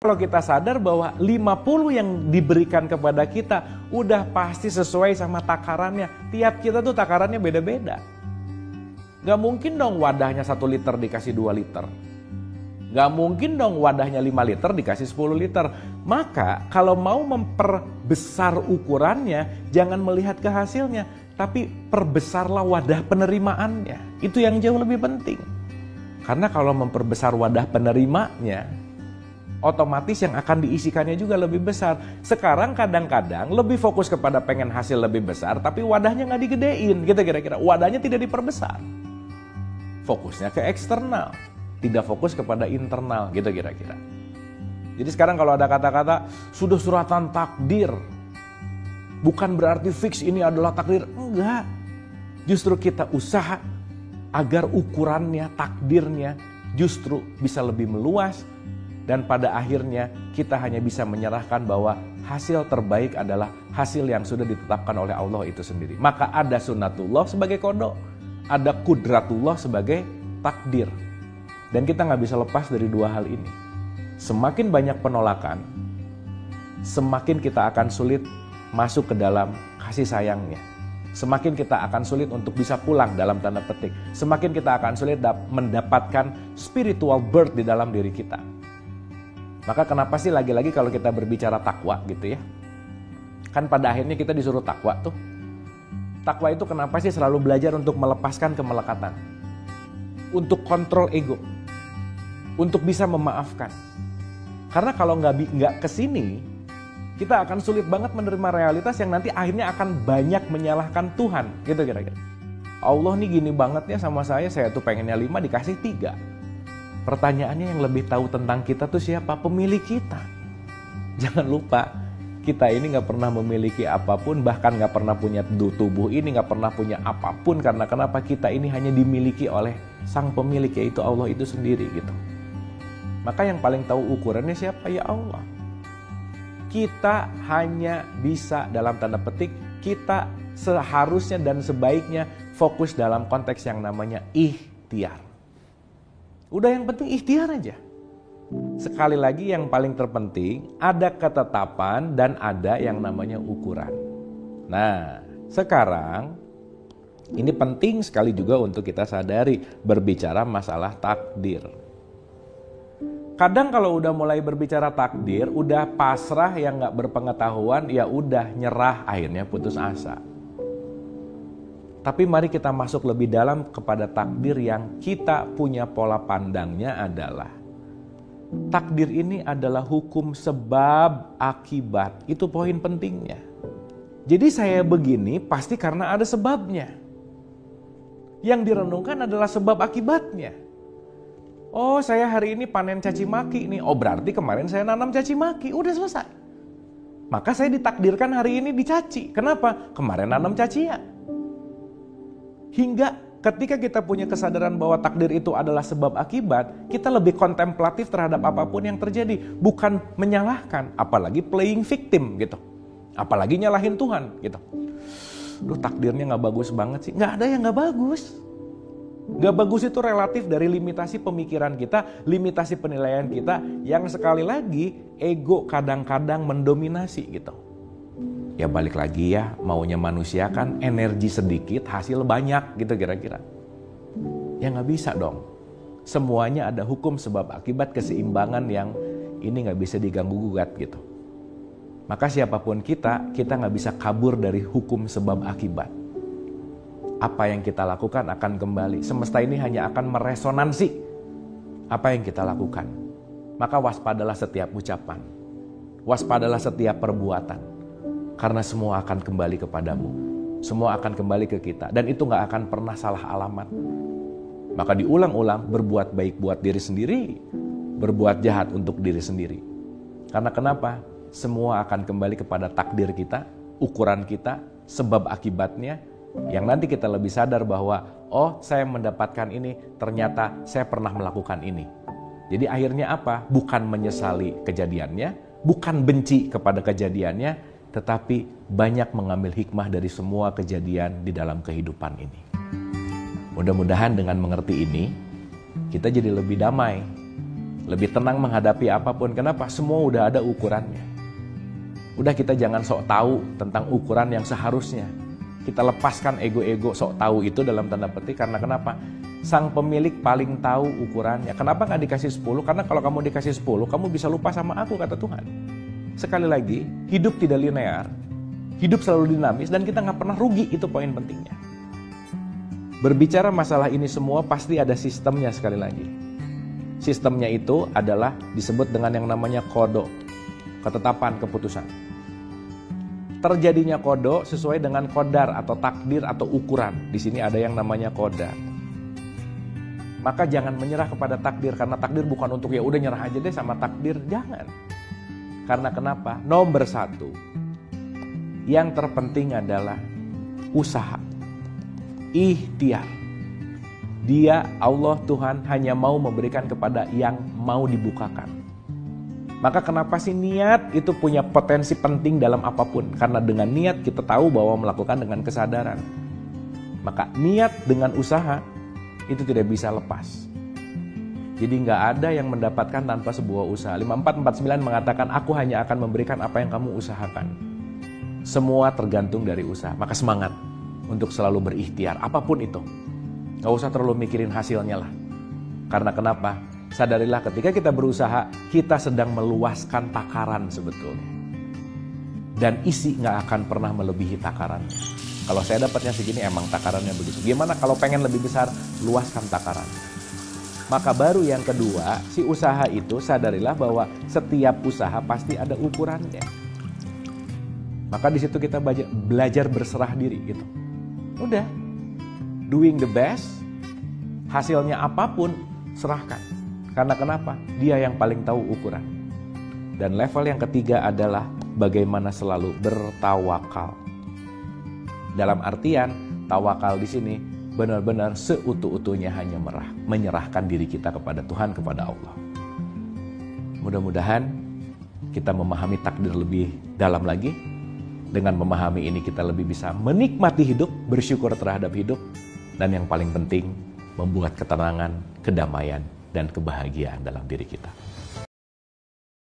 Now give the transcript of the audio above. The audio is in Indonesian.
Kalau kita sadar bahwa 50 yang diberikan kepada kita udah pasti sesuai sama takarannya. Tiap kita tuh takarannya beda-beda. Gak mungkin dong wadahnya 1 liter dikasih 2 liter. Gak mungkin dong wadahnya 5 liter dikasih 10 liter. Maka kalau mau memperbesar ukurannya, jangan melihat ke hasilnya, tapi perbesarlah wadah penerimaannya. Itu yang jauh lebih penting. Karena kalau memperbesar wadah penerimanya, otomatis yang akan diisikannya juga lebih besar. Sekarang kadang-kadang lebih fokus kepada pengen hasil lebih besar, tapi wadahnya nggak digedein gitu kira-kira. Wadahnya tidak diperbesar. Fokusnya ke eksternal, tidak fokus kepada internal gitu kira-kira. Jadi sekarang kalau ada kata-kata sudah suratan takdir, bukan berarti fix ini adalah takdir. Enggak. Justru kita usaha agar ukurannya, takdirnya justru bisa lebih meluas. Dan pada akhirnya kita hanya bisa menyerahkan bahwa hasil terbaik adalah hasil yang sudah ditetapkan oleh Allah itu sendiri. Maka ada sunnatullah sebagai kodok, ada kudratullah sebagai takdir. Dan kita nggak bisa lepas dari dua hal ini. Semakin banyak penolakan, semakin kita akan sulit masuk ke dalam kasih sayangnya. Semakin kita akan sulit untuk bisa pulang dalam tanda petik. Semakin kita akan sulit mendapatkan spiritual birth di dalam diri kita. Maka kenapa sih lagi-lagi kalau kita berbicara takwa gitu ya. Kan pada akhirnya kita disuruh takwa tuh. Takwa itu kenapa sih selalu belajar untuk melepaskan kemelekatan. Untuk kontrol ego. Untuk bisa memaafkan. Karena kalau nggak kesini, kita akan sulit banget menerima realitas yang nanti akhirnya akan banyak menyalahkan Tuhan. Gitu kira-kira. Allah nih gini banget ya sama saya tuh pengennya 5 dikasih 3. Pertanyaannya yang lebih tahu tentang kita tuh siapa? Pemilik kita. Jangan lupa, kita ini gak pernah memiliki apapun, bahkan gak pernah punya tubuh ini, gak pernah punya apapun. Karena kenapa? Kita ini hanya dimiliki oleh sang pemilik, yaitu Allah itu sendiri gitu. Maka yang paling tahu ukurannya siapa? Ya Allah. Kita hanya bisa dalam tanda petik, kita seharusnya dan sebaiknya fokus dalam konteks yang namanya ikhtiar. Udah yang penting ikhtiar aja. Sekali lagi yang paling terpenting, ada ketetapan dan ada yang namanya ukuran. Nah, sekarang ini penting sekali juga untuk kita sadari berbicara masalah takdir. Kadang kalau udah mulai berbicara takdir, udah pasrah yang gak berpengetahuan, ya udah nyerah akhirnya putus asa. Tapi mari kita masuk lebih dalam kepada takdir yang kita punya pola pandangnya adalah takdir ini adalah hukum sebab akibat. Itu poin pentingnya. Jadi saya begini pasti karena ada sebabnya. Yang direnungkan adalah sebab akibatnya. Oh, saya hari ini panen caci maki nih. Oh, berarti kemarin saya nanam caci maki. Udah selesai. Maka saya ditakdirkan hari ini dicaci. Kenapa? Kemarin nanam cacian. Hingga ketika kita punya kesadaran bahwa takdir itu adalah sebab akibat, kita lebih kontemplatif terhadap apapun yang terjadi. Bukan menyalahkan, apalagi playing victim gitu. Apalagi nyalahin Tuhan gitu. Duh, takdirnya gak bagus banget sih. Gak ada yang gak bagus. Gak bagus itu relatif dari limitasi pemikiran kita, limitasi penilaian kita, yang sekali lagi ego kadang-kadang mendominasi gitu. Ya balik lagi ya, maunya manusia kan energi sedikit, hasil banyak gitu kira-kira. Ya nggak bisa dong. Semuanya ada hukum sebab akibat, keseimbangan yang ini nggak bisa diganggu-gugat gitu. Maka siapapun kita nggak bisa kabur dari hukum sebab akibat. Apa yang kita lakukan akan kembali. Semesta ini hanya akan meresonansi apa yang kita lakukan. Maka waspadalah setiap ucapan. Waspadalah setiap perbuatan. Karena semua akan kembali kepadamu. Semua akan kembali ke kita. Dan itu gak akan pernah salah alamat. Maka diulang-ulang, berbuat baik buat diri sendiri. Berbuat jahat untuk diri sendiri. Karena kenapa? Semua akan kembali kepada takdir kita, ukuran kita, sebab akibatnya. Yang nanti kita lebih sadar bahwa, oh saya mendapatkan ini, ternyata saya pernah melakukan ini. Jadi akhirnya apa? Bukan menyesali kejadiannya, bukan benci kepada kejadiannya, tetapi banyak mengambil hikmah dari semua kejadian di dalam kehidupan ini. Mudah-mudahan dengan mengerti ini, kita jadi lebih damai. lebih tenang menghadapi apapun. Kenapa? Semua udah ada ukurannya. Udah, kita jangan sok tahu tentang ukuran yang seharusnya. Kita lepaskan ego-ego sok tahu itu dalam tanda petik. Karena kenapa? Sang pemilik paling tahu ukurannya. Kenapa nggak dikasih 10? Karena kalau kamu dikasih 10, kamu bisa lupa sama aku, kata Tuhan. Sekali lagi, hidup tidak linear. Hidup selalu dinamis dan kita nggak pernah rugi, itu poin pentingnya. Berbicara masalah ini semua pasti ada sistemnya sekali lagi. Sistemnya itu adalah disebut dengan yang namanya kodo, ketetapan keputusan. Terjadinya kodo sesuai dengan kodar atau takdir atau ukuran. Di sini ada yang namanya kodar. Maka jangan menyerah kepada takdir, karena takdir bukan untuk ya udah nyerah aja deh sama takdir, jangan. Karena kenapa? Nomor 1, yang terpenting adalah usaha, ikhtiar. Dia, Allah, Tuhan hanya mau memberikan kepada yang mau dibukakan. Maka kenapa sih niat itu punya potensi penting dalam apapun? Karena dengan niat kita tahu bahwa melakukan dengan kesadaran. Maka niat dengan usaha itu tidak bisa lepas. Jadi nggak ada yang mendapatkan tanpa sebuah usaha. 5449 mengatakan, aku hanya akan memberikan apa yang kamu usahakan. Semua tergantung dari usaha. Maka semangat untuk selalu berikhtiar, apapun itu. Nggak usah terlalu mikirin hasilnya lah. Karena kenapa? Sadarilah ketika kita berusaha, kita sedang meluaskan takaran sebetulnya. Dan isi nggak akan pernah melebihi takarannya. Kalau saya dapatnya segini, emang takarannya begitu. Gimana kalau pengen lebih besar? Luaskan takarannya. Maka baru yang kedua, si usaha itu sadarilah bahwa setiap usaha pasti ada ukurannya. Maka di situ kita belajar berserah diri gitu. Udah, doing the best, hasilnya apapun serahkan. Karena kenapa? Dia yang paling tahu ukuran. Dan level yang ketiga adalah bagaimana selalu bertawakal. Dalam artian, tawakal di sini benar-benar seutuh-utuhnya hanya menyerahkan diri kita kepada Tuhan, kepada Allah. Mudah-mudahan kita memahami takdir lebih dalam lagi. Dengan memahami ini kita lebih bisa menikmati hidup, bersyukur terhadap hidup, dan yang paling penting membuat ketenangan, kedamaian, dan kebahagiaan dalam diri kita.